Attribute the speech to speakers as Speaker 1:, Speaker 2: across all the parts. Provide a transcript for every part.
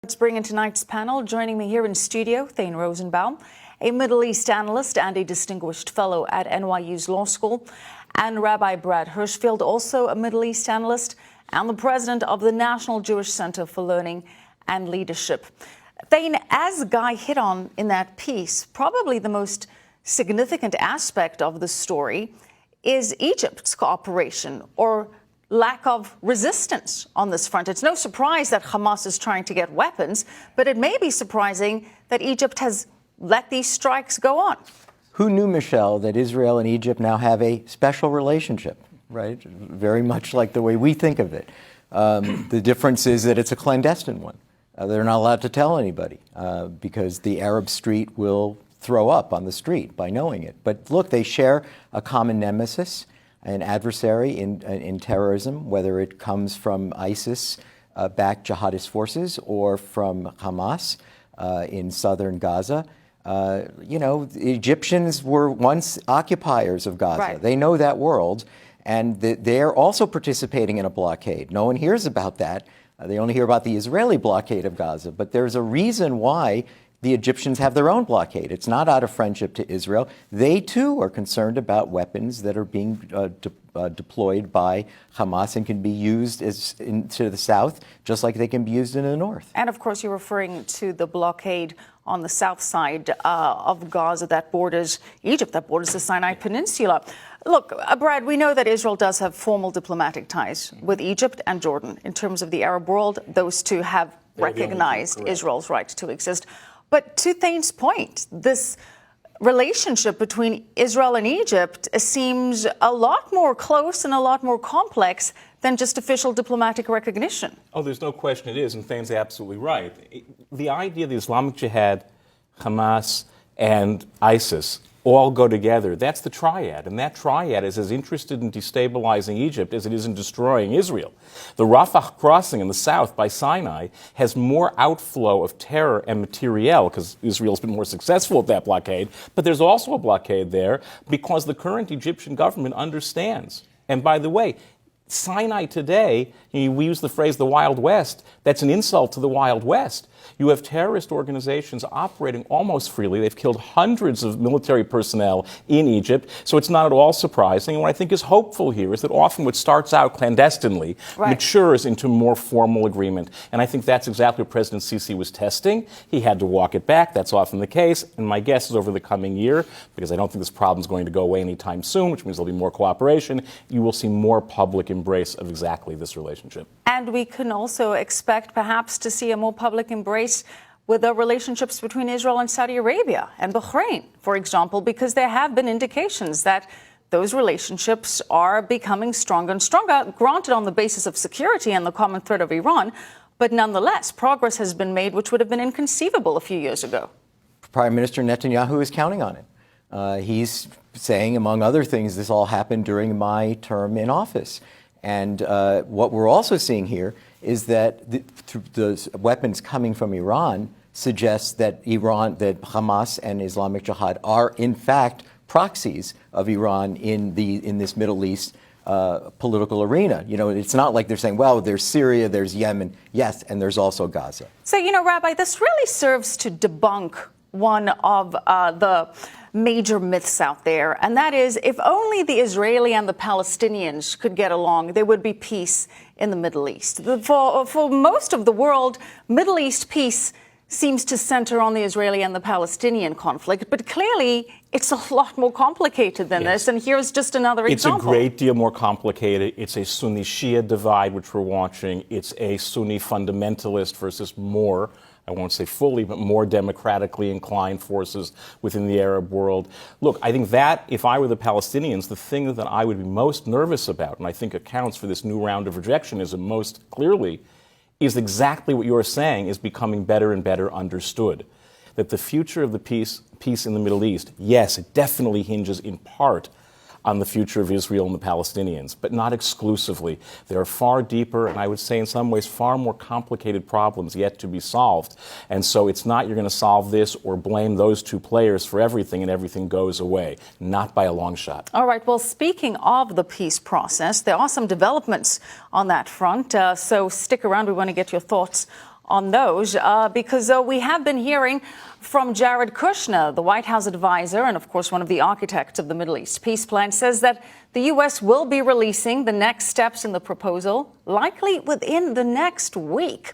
Speaker 1: Let's bring in tonight's panel. Joining me here in studio, Thane Rosenbaum, a Middle East analyst and a distinguished fellow at NYU's Law School, and Rabbi Brad Hirschfield, also a Middle East analyst and the president of the National Jewish Center for Learning and Leadership. Thane, as Guy hit on in that piece, probably the most significant aspect of the story is Egypt's cooperation or lack of resistance on this front. It's no surprise that Hamas is trying to get weapons, but it may be surprising that Egypt has let these strikes go on.
Speaker 2: Who knew, Michelle, that Israel and Egypt now have a special relationship, right? Very much like the way we think of it. The difference is that it's a clandestine one. They're not allowed to tell anybody because the Arab street will throw up on the street by knowing it. But look, they share a common nemesis, an adversary in terrorism, whether it comes from ISIS-backed jihadist forces or from Hamas in southern Gaza. The Egyptians were once occupiers of Gaza.
Speaker 1: Right.
Speaker 2: They know that world, and they're also participating in a blockade. No one hears about that. They only hear about the Israeli blockade of Gaza. But there's a reason why the Egyptians have their own blockade. It's not out of friendship to Israel. They, too, are concerned about weapons that are being deployed by Hamas and can be used to the south, just like they can be used in the north.
Speaker 1: And, of course, you're referring to the blockade on the south side of Gaza that borders Egypt, that borders the Sinai Peninsula. Look, Brad, we know that Israel does have formal diplomatic ties with Egypt and Jordan. In terms of the Arab world, those two have recognized Israel's right to exist. But to Thane's point, this relationship between Israel and Egypt seems a lot more close and a lot more complex than just official diplomatic recognition.
Speaker 3: Oh, there's no question it is, and Thane's absolutely right. The idea that Islamic Jihad, Hamas, and ISIS all go together, that's the triad, and that triad is as interested in destabilizing Egypt as it is in destroying Israel. The Rafah crossing in the south by Sinai has more outflow of terror and materiel because Israel's been more successful at that blockade, but there's also a blockade there because the current Egyptian government understands. And by the way, Sinai today, we use the phrase the Wild West. That's an insult to the Wild West. You have terrorist organizations operating almost freely. They've killed hundreds of military personnel in Egypt, so it's not at all surprising. And what I think is hopeful here is that often what starts out clandestinely matures into more formal agreement. And I think that's exactly what President Sisi was testing. He had to walk it back. That's often the case. And my guess is over the coming year, because I don't think this problem is going to go away anytime soon, which means there'll be more cooperation, you will see more public embrace of exactly this relationship.
Speaker 1: And we can also expect perhaps to see a more public embrace with the relationships between Israel and Saudi Arabia and Bahrain, for example, because there have been indications that those relationships are becoming stronger and stronger, granted on the basis of security and the common threat of Iran, but nonetheless, progress has been made which would have been inconceivable a few years ago.
Speaker 2: Prime Minister Netanyahu is counting on it. He's saying, among other things, this all happened during my term in office. And what we're also seeing here is that the weapons coming from Iran suggests that Hamas and Islamic Jihad are, in fact, proxies of Iran in this Middle East political arena. You know, it's not like they're saying, well, there's Syria, there's Yemen, yes, and there's also Gaza.
Speaker 1: So, Rabbi, this really serves to debunk one of the major myths out there, and that is if only the Israeli and the Palestinians could get along, there would be peace in the Middle East. For most of the world, Middle East peace seems to center on the Israeli and the Palestinian conflict, but clearly it's a lot more complicated than this, and here's just another example.
Speaker 3: It's a great deal more complicated. It's a Sunni-Shia divide, which we're watching. It's a Sunni fundamentalist versus more, I won't say fully, but more democratically inclined forces within the Arab world. Look, I think that, if I were the Palestinians, the thing that I would be most nervous about, and I think accounts for this new round of rejectionism most clearly, is exactly what you're saying is becoming better and better understood. That the future of the peace in the Middle East, yes, it definitely hinges in part on the future of Israel and the Palestinians, but not exclusively. There are far deeper, and I would say in some ways far more complicated problems yet to be solved. And so it's not you're going to solve this or blame those two players for everything and everything goes away. Not by a long shot.
Speaker 1: All right. Well, speaking of the peace process, there are some developments on that front. So stick around. We want to get your thoughts on those because we have been hearing from Jared Kushner, the White House advisor and, of course, one of the architects of the Middle East peace plan, says that the U.S. will be releasing the next steps in the proposal, likely within the next week.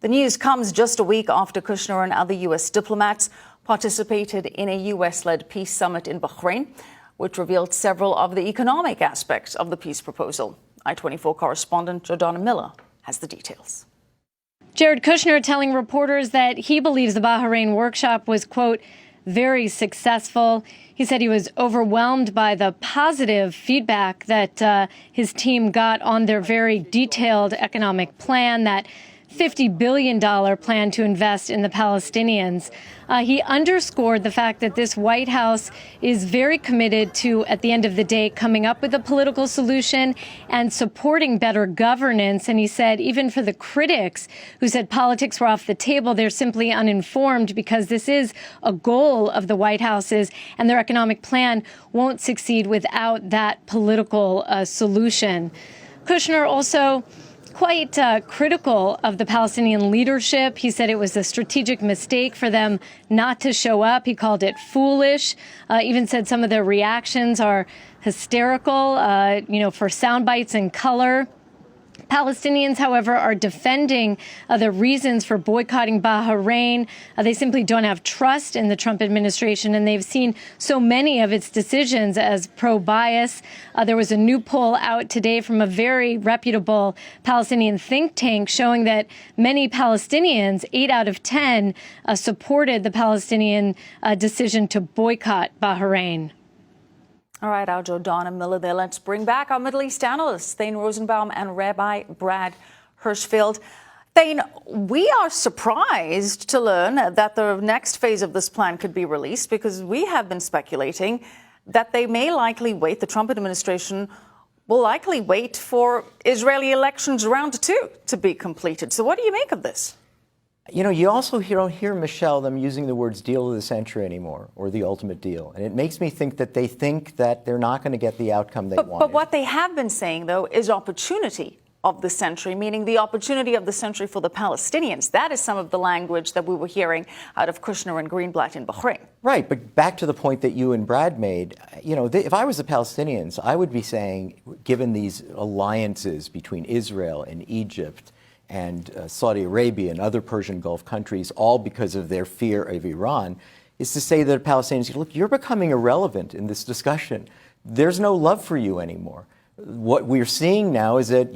Speaker 1: The news comes just a week after Kushner and other U.S. diplomats participated in a U.S.-led peace summit in Bahrain, which revealed several of the economic aspects of the peace proposal. I24 correspondent Jordana Miller has the details.
Speaker 4: Jared Kushner telling reporters that he believes the Bahrain workshop was, quote, very successful. He said he was overwhelmed by the positive feedback that his team got on their very detailed economic plan, that $50 billion plan to invest in the Palestinians. He underscored the fact that this White House is very committed to, at the end of the day, coming up with a political solution and supporting better governance. And he said, even for the critics who said politics were off the table, they're simply uninformed because this is a goal of the White House's, and their economic plan won't succeed without that political solution. Kushner also quite critical of the Palestinian leadership. He said it was a strategic mistake for them not to show up. He called it foolish, even said some of their reactions are hysterical, for sound bites and color. Palestinians, however, are defending the reasons for boycotting Bahrain. They simply don't have trust in the Trump administration, and they've seen so many of its decisions as pro-bias. There was a new poll out today from a very reputable Palestinian think tank showing that many Palestinians, 8 out of 10, supported the Palestinian decision to boycott Bahrain.
Speaker 1: All right, our Jordana Miller there. Let's bring back our Middle East analysts, Thane Rosenbaum and Rabbi Brad Hirschfield. Thane, we are surprised to learn that the next phase of this plan could be released because we have been speculating that they may likely wait, the Trump administration will likely wait for Israeli elections round 2 to be completed. So what do you make of this?
Speaker 2: You know, you also don't hear, Michelle, them using the words deal of the century anymore or the ultimate deal. And it makes me think that they think that they're not going to get the outcome they want.
Speaker 1: But what they have been saying, though, is opportunity of the century, meaning the opportunity of the century for the Palestinians. That is some of the language that we were hearing out of Kushner and Greenblatt in Bahrain.
Speaker 2: Right. But back to the point that you and Brad made, if I was the Palestinians, I would be saying, given these alliances between Israel and Egypt and Saudi Arabia and other Persian Gulf countries, all because of their fear of Iran, is to say that Palestinians, look, you're becoming irrelevant in this discussion. There's no love for you anymore. What we're seeing now is that,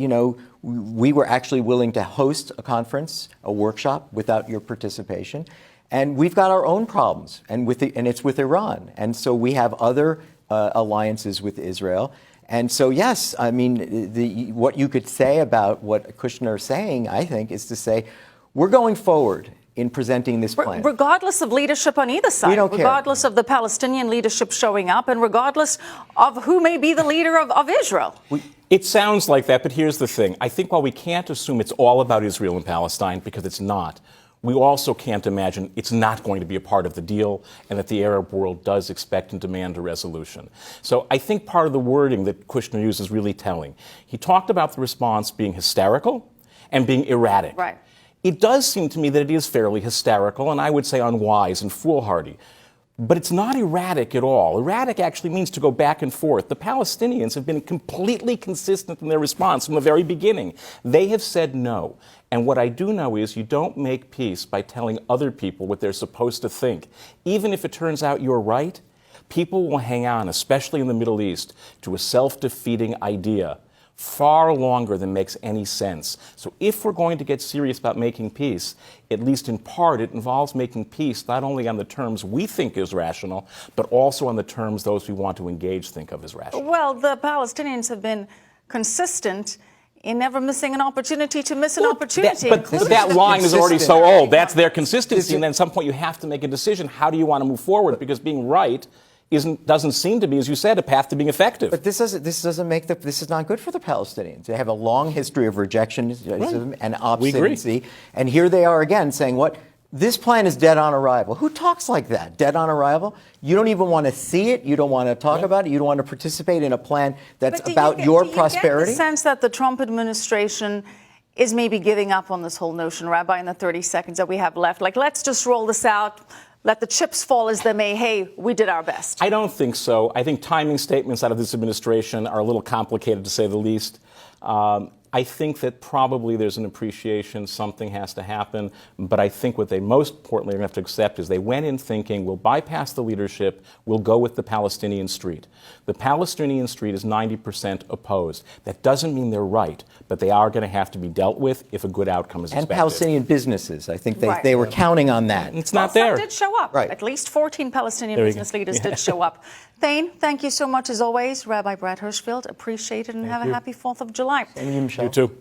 Speaker 2: we were actually willing to host a conference, a workshop, without your participation. And we've got our own problems, and it's with Iran. And so we have other alliances with Israel. And so, yes, I mean, what you could say about what Kushner is saying, I think, is to say, we're going forward in presenting this plan.
Speaker 1: Regardless of leadership on either side, regardless of the Palestinian leadership showing up, and regardless of who may be the leader of Israel.
Speaker 3: It sounds like that, but here's the thing. I think while we can't assume it's all about Israel and Palestine, because it's not, we also can't imagine it's not going to be a part of the deal and that the Arab world does expect and demand a resolution. So I think part of the wording that Kushner used is really telling. He talked about the response being hysterical and being erratic.
Speaker 1: Right.
Speaker 3: It does seem to me that it is fairly hysterical and I would say unwise and foolhardy. But it's not erratic at all. Erratic actually means to go back and forth. The Palestinians have been completely consistent in their response from the very beginning. They have said no. And what I do know is you don't make peace by telling other people what they're supposed to think. Even if it turns out you're right, people will hang on, especially in the Middle East, to a self-defeating idea far longer than makes any sense. So if we're going to get serious about making peace, at least in part, it involves making peace not only on the terms we think is rational, but also on the terms those we want to engage think of as rational.
Speaker 1: Well, the Palestinians have been consistent in never missing an opportunity to miss an opportunity.
Speaker 3: But that line is already so old. That's their consistency. And then at some point you have to make a decision. How do you want to move forward? Because being right doesn't seem to be, as you said, a path to being effective.
Speaker 2: But this is not good for the Palestinians. They have a long history of rejection and obstinacy. And here they are again saying, what? This plan is dead on arrival. Who talks like that? Dead on arrival? You don't even want to see it. You don't want to talk about it. You don't want to participate in a plan that's about your prosperity.
Speaker 1: Do you get the sense that the Trump administration is maybe giving up on this whole notion, Rabbi, in the 30 seconds that we have left? Like, let's just roll this out, let the chips fall as they may. Hey, we did our best.
Speaker 3: I don't think so. I think timing statements out of this administration are a little complicated, to say the least. I think that probably there's an appreciation something has to happen, but I think what they most importantly are going to have to accept is they went in thinking we'll bypass the leadership, we'll go with the Palestinian street. The Palestinian street is 90% opposed. That doesn't mean they're right, but they are going to have to be dealt with if a good outcome is expected.
Speaker 2: And Palestinian businesses. I think they were counting on that.
Speaker 3: It's not there.
Speaker 1: Some did show up.
Speaker 2: Right.
Speaker 1: At least 14 Palestinian business leaders did show up. Thane, thank you so much as always. Rabbi Brad Hirschfield, appreciate it, and have a happy 4th of July.
Speaker 2: And you, Michelle.
Speaker 3: You too.